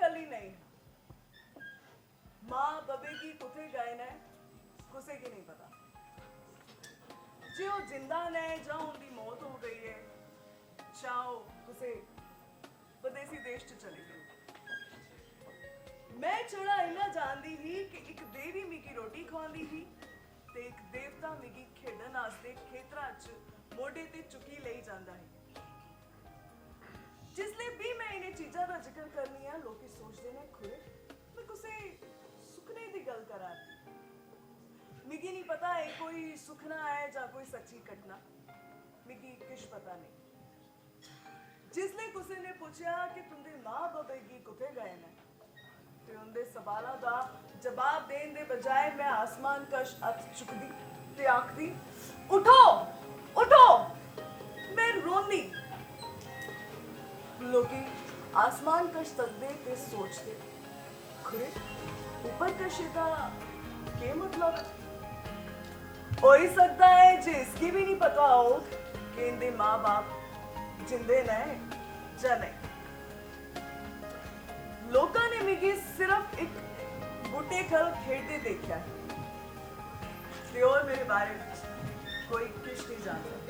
कली नहीं माँ बबे की कुथे गए ने कुसे की नहीं पता जो जिंदा ने जाओ उनकी मौत हो गई है चाहो कुसे विदेशी देश च चले गए मैं छड़ा इना जानती ही कि एक देवी मिगी रोटी खवांदी ही ते एक देवता मिगी खेडन वास्ते खेतरा च मोढे ते चुकी लई जांदा है जिसले भी मैं इन्हें चीज़ों का जिक्र करनी है लोग सोचते ने खुए मैं कुसे सुखने की गल करा मिगी नहीं पता है कोई सुखना है या कोई सच्ची घटना मिगी किश पता नहीं जिसले कुसे ने पूछा कि तुंदे मां बब्बे की कुथे गए ने ते उनके सवालों का जवाब देने के बजाय मैं आसमान कश हथ चुकदी ते आखदी उठो उठो मैं रोंदी लोकी आसमान कश तकदे ते सोचते खुरे ऊपर कश दा के मतलब हो ही सकता है जे इसकी भी नहीं पता हो कि इनके माँ बाप जिंदे ने या नहीं लोगों ने मिगी सिर्फ एक बूटे खल खेलते देखा है और मेरे बारे में कोई किश नहीं जानता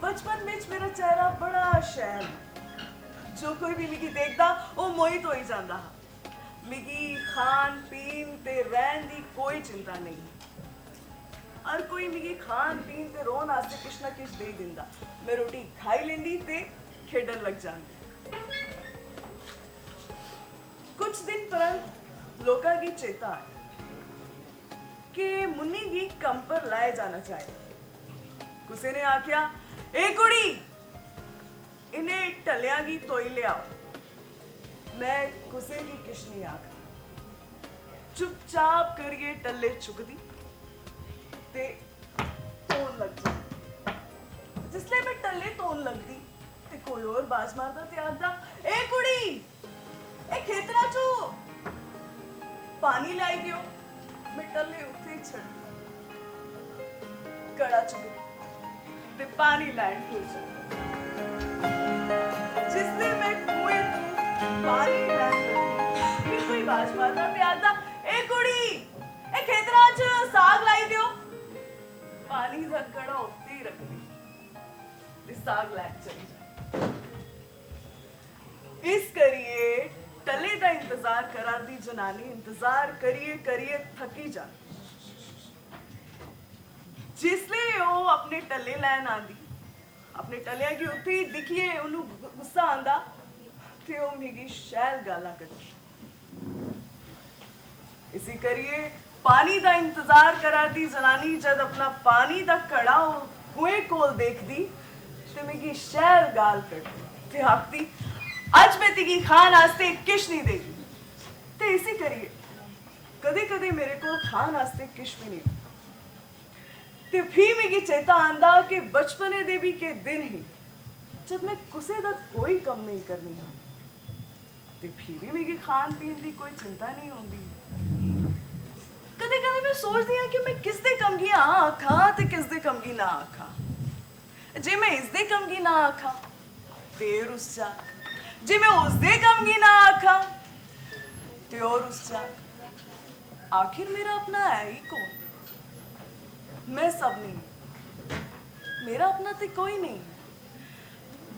बचपन में मेरा चेहरा बड़ा शैल जो कोई भी मिगी देखता वो मोहित हो ही जाता मिगी खान पीन ते रहन दी कोई चिंता नहीं हर कोई मिगी खान पीन ते रोन वास्ते किश ना किश दे दिंदा मैं रोटी खाई लेंदी ते खेडन लग जांदी कुछ दिन परंत लोका की चेता है कि मुन्नी की कम पर लाए जाना चाहिए कुसे ने आख्या ए कुड़ी इन्हें टलिया की तोई ले आओ मैं कुसे की किश नहीं आख चुपचाप करिए टल्ले चुकदी ते तोन लग जा जिसले मैं टल्ले तोन लगदी ते कोई और बाज मारदा ते आखदा ए कुड़ी ए खेतरा चो पानी लाई दियो मैं टल्ले उत्ते ही छड़ कड़ा चुक ते पानी लाइन भूल जा जिसने मैं कुएं पानी लाइन फिर कोई बाज मारदा ते आखदा ए कुड़ी ए खेतरा च साग लाई दियो पानी दा कड़ा उत्ते ही रख दी ते साग लाइन चली जा इस करिए टले का इंतजार करा दी जनानी इंतजार करिए करिए थकी जा जिसले वो अपने टले लैन आंदी अपने टलिया की उत्थे दिखिए उन्हें गुस्सा आंदा ते वो मिगी शैल गाला करदी इसी करिए पानी का इंतजार करा दी जनानी जब अपना पानी का कड़ा कुएं कोल देखदी ते मिगी शैल गाल करदी ते आखदी आज मैं तिगी खान आस्ते किश नहीं देगी ते इसी करिए कदे कदे मेरे को खान आस्ते किश भी नहीं ते भी मिगी चेता आंदा कि बचपने दे भी के दिन ही जब मैं कुसे दा कोई कम नहीं करनी ते फिर भी मिगी खान पीन दी कोई चिंता नहीं होंदी कदे कदे मैं सोचदी हां कि मैं किस दे कम की आखा ते किस दे कम की ना आखा जे मैं इस दे कम की ना आखा फिर उस जा जे मैं उस दे कम की ना आखा ते और उस जा आखिर मेरा अपना है ही कौन मैं सब नहीं मेरा अपना ते कोई नहीं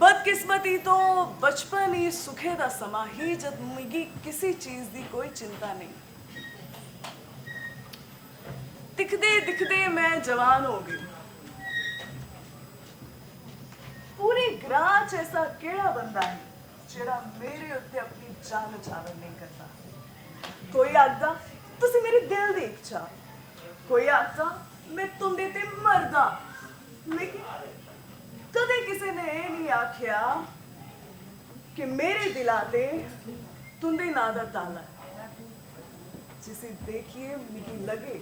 बदकिस्मती तो बचपन ही सुखे दा समा ही जब मिगी किसी चीज दी कोई चिंता नहीं दिखदे दिखदे मैं जवान हो गई पूरी ग्रां च ऐसा केड़ा बंदा है जेड़ा मेरे उत्ते अपनी जान उछावर नहीं करता कोई आखदा तुसी मेरे दिल दी इच्छा कोई आखदा मैं तुंदे ते मरदा लेकिन कदे किसी ने ये नहीं आख्या कि मेरे दिला ते तुंदे ना दा ताला जिसे देखिए मिगी लगे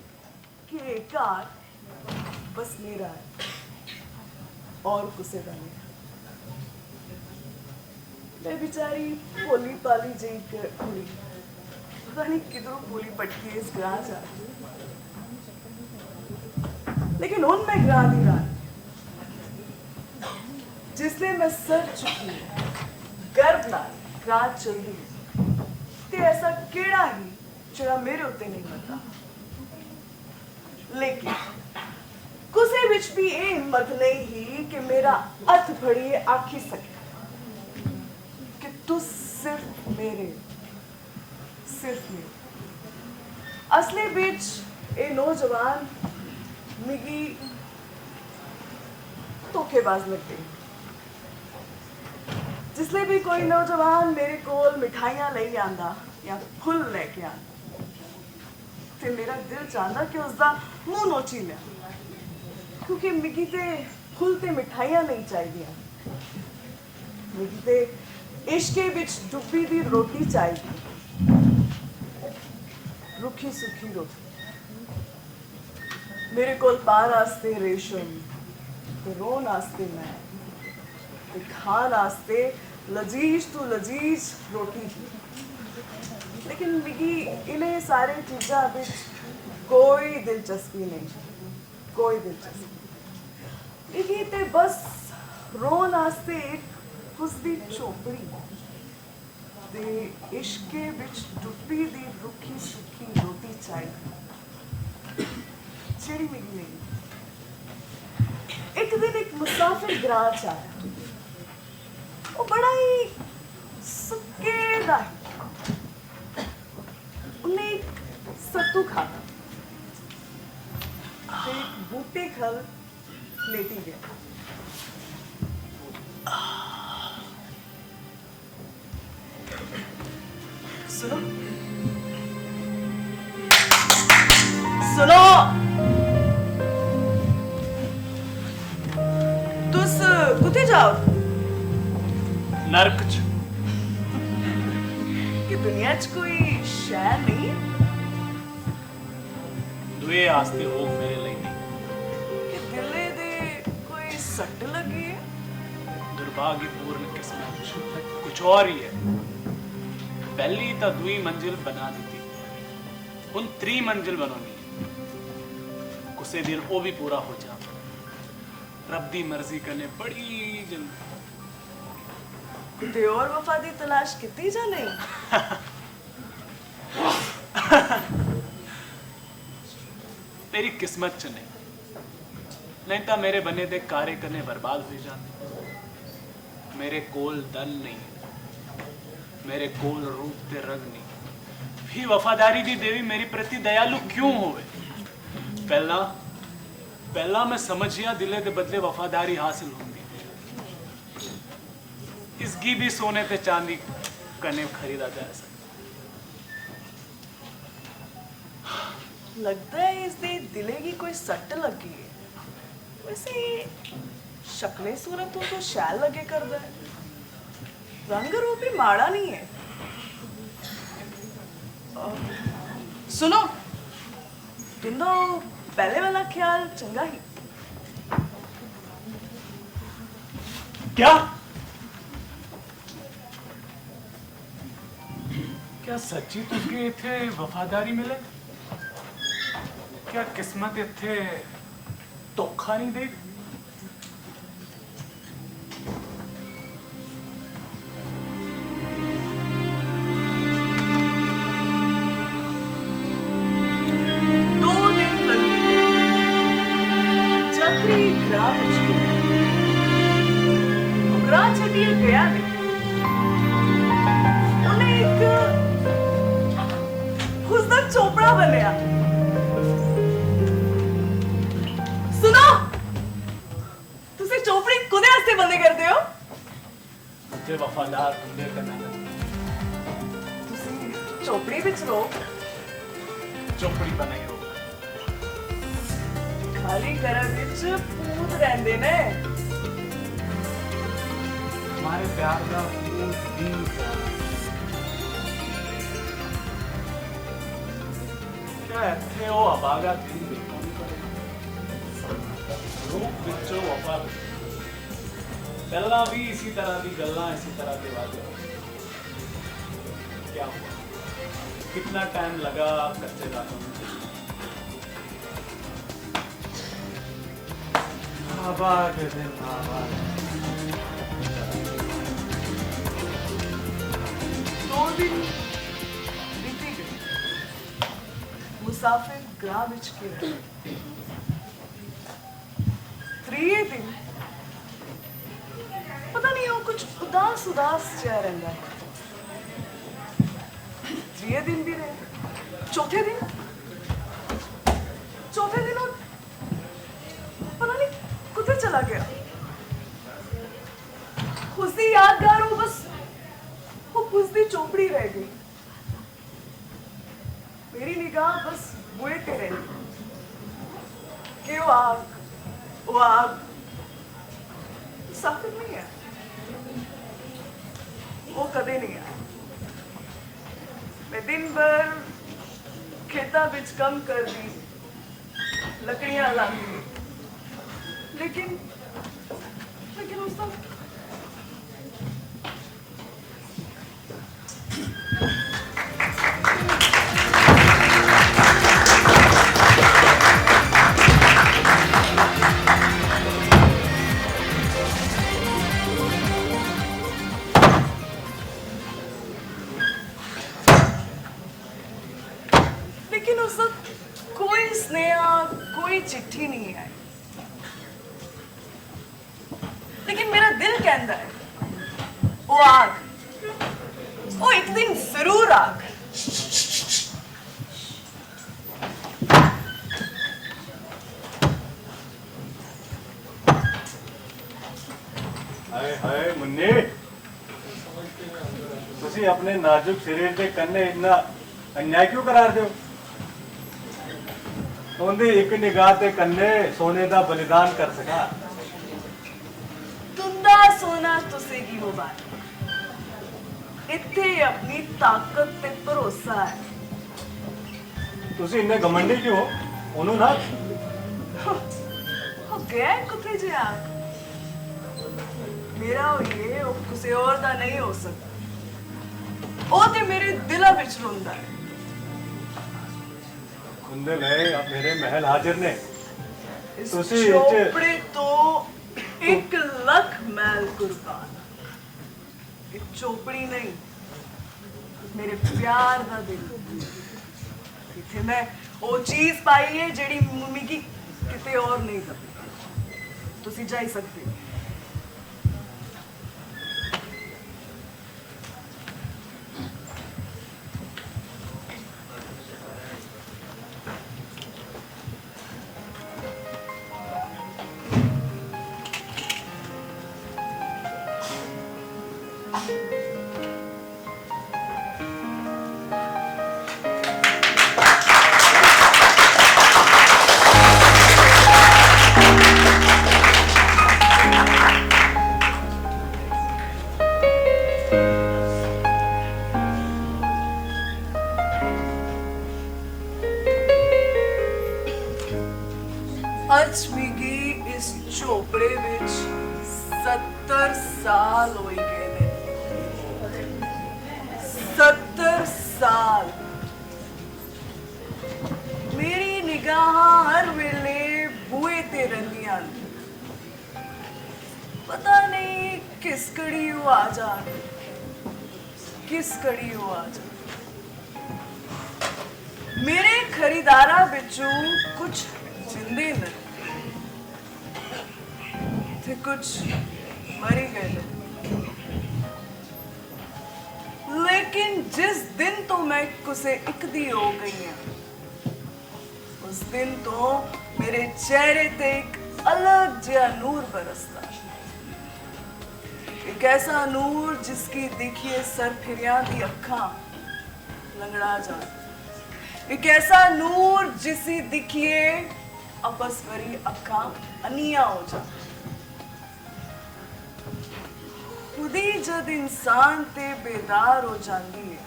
कि एक घर बस मेरा है और कुसे दा नहीं मैं बेचारी भोली पाली जी कुड़ी पता नहीं किधरों भोली पटकी इस ग्रां जा लेकिन उन मैं ग्रां दी रात जिसने मैं सर चुकी गर्भ नाल रात चलती ते ऐसा केड़ा ही जरा मेरे उत्ते नहीं मरता। लेकिन कुसे विच भी ये हिम्मत नहीं ही कि मेरा हथ फड़िए आखी सके कि तू सिर्फ मेरे असली बिच ये नौजवान मिगी धोखेबाज लगते। जिसले भी कोई नौजवान मेरे कोल मिठाइयां ले आंदा या फुल लेके आंदा ते मेरा दिल चाहता कि उसका मुंह नोची लिया, क्योंकि मिगी ते फुल ते मिठाइयां नहीं चाहिए, मिगी ते इश्के विच डुब्बी दी रोटी चाहिए, रुखी सुखी रोटी। मेरे कोल पान आस्ते रेशम ते रोन आस्ते मैं ते खान आस्ते लजीज तू लजीज रोटी। लेकिन मिगी इन्हें सारे चीज़ां विच कोई दिलचस्पी नहीं, कोई दिलचस्पी। मिगी ते बस रोन आस्ते एक उसदी चोपड़ी ते इश्के विच डुब्बी दी रुखी सुखी रोटी चाहिए, जेड़ी मिगी नहीं। एक दिन एक मुसाफिर ग्रां च आया, वो बड़ा ही सुक्के दा उन्हें एक सत्तू खाया ते बूटे खल लेटी गया। सुनो सुनो, तुस कुत्थे जाओ? नरक च। कि दुनिया च कोई शहर नहीं? दुए आस्ते हो मेरे लिए नहीं। कि दिले दे कोई सट लगी है? दुर्भाग्यपूर्ण किस्मत कुछ और ही है। पहली तो दुई मंजिल बना दी थी, हुन त्री मंजिल बनानी है। कुछ दिन वो भी पूरा हो जा, रब दी मर्जी करने बड़ी जल्दी। ते और वफा दी तलाश कितनी जा नहीं? तेरी किस्मत च नहीं तो मेरे बने दे कार्य करने बर्बाद हो जाते। मेरे कोल धन नहीं, मेरे कोल रूप ते रंग नहीं, भी वफादारी दी देवी मेरी प्रति दयालु क्यों होवे? पहला मैं समझिया दिले दे बदले वफादारी हासिल होंगी। इसकी भी सोने ते चांदी कने खरीदा जा सकता। लगता है इसके दिले की कोई सट लगी है। वैसे शक्लें सूरतों तो शैल लगे कर है, रंग रूप भी माड़ा नहीं है। सुनो, तुंदा पहले वाला ख्याल चंगा ही। क्या सच्ची तुझे इथे वफादारी मिले? क्या किस्मत इथे धोखा नहीं दे? गया नहीं, उन्हें एक उसका चोपड़ा बनया। सुनो, तुसे चोपड़ी कुदे हस्ते बंदे करते हो? मुझे वफादार बंदे करना है। तुसी चोपड़ी विच रो, चोपड़ी बनाई रो। खाली घर विच पूत रहंदे ने। हमारे प्यार का फूल भी क्या इत्थे वो अभागा थी रूप विचों वफा। पहला भी इसी तरह की गल्लां, इसी तरह के वादे। क्या हुआ? कितना टाइम लगा कच्चे रातों में? आबाद दिन आबाद। दिन बीती गए, मुसाफिर ग्राह विच के रहे। त्रीए दिन पता नहीं वो कुछ उदास उदास जा रहा है। त्रीए दिन भी रहे, चौथे दिन वो पता नहीं कुत्ते चला गया। उसकी यादगार वो बस वो पुसदी चोपड़ी रह गई। मेरी निगाह बस बुए पे रही कि वो आग मुसाफिर नहीं है, वो कदे नहीं आया। मैं दिन भर खेता बिच कम कर दी, लकड़ियां ला दी, लेकिन उस वक्त कोई स्नेहा, कोई चिट्ठी नहीं आई। लेकिन मेरा दिल कहता है वो आग, वो एक दिन जरूर आग। हाय हाय मुन्नी, तुसी अपने नाजुक शरीर के कन्ने इतना अन्याय क्यों करा रहे हो? ਉਹਦੀ ਇੱਕ ਨਿਗਾਹ ਤੇ ਕੰਨੇ ਸੋਨੇ ਦਾ ਬਲੀਦਾਨ ਕਰ ਸਕਾ। ਤੁੰਦਾ ਸੋਨਾ ਤੁਸੀਂ ਕੀ ਮੁਬਾਰਕ, ਇੱਥੇ ਆਪਣੀ ਤਾਕਤ ਤੇ ਭਰੋਸਾ ਹੈ। ਤੁਸੀਂ ਇੰਨੇ ਘਮੰਡੀ ਕਿਉਂ ਹੋ? ਉਹਨੂੰ ਨਾ ਹੋ ਗਿਆ ਕੁੱਤੇ ਜਿਹਾ। ਮੇਰਾ ਹੋਈਏ ਉਹ ਕਿਸੇ ਹੋਰ ਦਾ ਨਹੀਂ ਹੋ ਸਕਦਾ। ਉਹ ਤੇ ਮੇਰੇ ਦਿਲਾਂ ਵਿੱਚ ਰੋਂਦਾ ਹੈ। ਹੁੰਦੇ ਲਏ ਮੇਰੇ ਮਹਿਲ ਹਾਜ਼ਰ ਨੇ। ਤੁਸੀਂ ਚੋਪੜੇ ਤੋਂ 1 ਲੱਖ ਮੈਲ ਕੁਰਬਾਨ। ਇਹ ਚੋਪੜੀ ਨਹੀਂ, ਮੇਰੇ ਪਿਆਰ ਦਾ ਦਿਲ। ਇੱਥੇ ਮੈਂ ਉਹ ਚੀਜ਼ ਪਾਈ ਹੈ ਜਿਹੜੀ ਮਿਗੀ ਕਿਤੇ ਹੋਰ ਨਹੀਂ ਲੱਭੀ। ਤੁਸੀਂ ਜਾ ਹੀ ਸਕਦੇ ਹੋ। ਅੱਜ ਮਿਗੀ ਇਸ ਝੋਪੜੇ ਵਿੱਚ 70 ਸਾਲ ਹੋਈ ਗਏ ਨੇ। 70 ਸਾਲ ਮੇਰੀ ਨਿਗਾਹਾਂ ਹਰ ਵੇਲੇ ਬੂਏ ਤੇ ਰਹਿੰਦੀਆਂ ਨੇ। ਪਤਾ ਨਹੀਂ ਕਿਸ ਘੜੀ ਉਹ ਆ ਜਾਣ, ਕਿਸ ਘੜੀ ਉਹ ਆ ਜਾਣ। ਮੇਰੇ ਖਰੀਦਾਰਾਂ ਵਿੱਚੋਂ ਕੁਝ ਜਿੰਦੇ ਨੇ ਤੇ ਕੁਝ ਮਰੀ ਗਏ ਨੇ। लेकिन जिस दिन तो मैं कुसे इकदी हो गई है, उस दिन तो मेरे चेहरे ते एक अलग जिहा नूर बरसता। एक ऐसा नूर जिसकी देखिए सरफिरियां दी अखां लंगड़ा जाए। एक ऐसा नूर जिसी दिखिए आपस भरी अखां अनिया हो जाए। खुद ही जद इंसान ते बेदार हो जाती है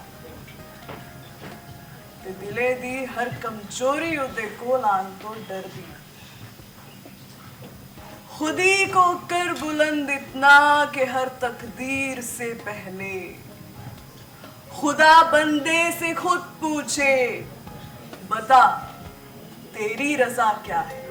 ते दिले दी हर कमजोरी उदे कोल आन तो डरदी। खुद ही को कर बुलंद इतना कि हर तकदीर से पहले खुदा बंदे से खुद पूछे, बता तेरी रजा क्या है।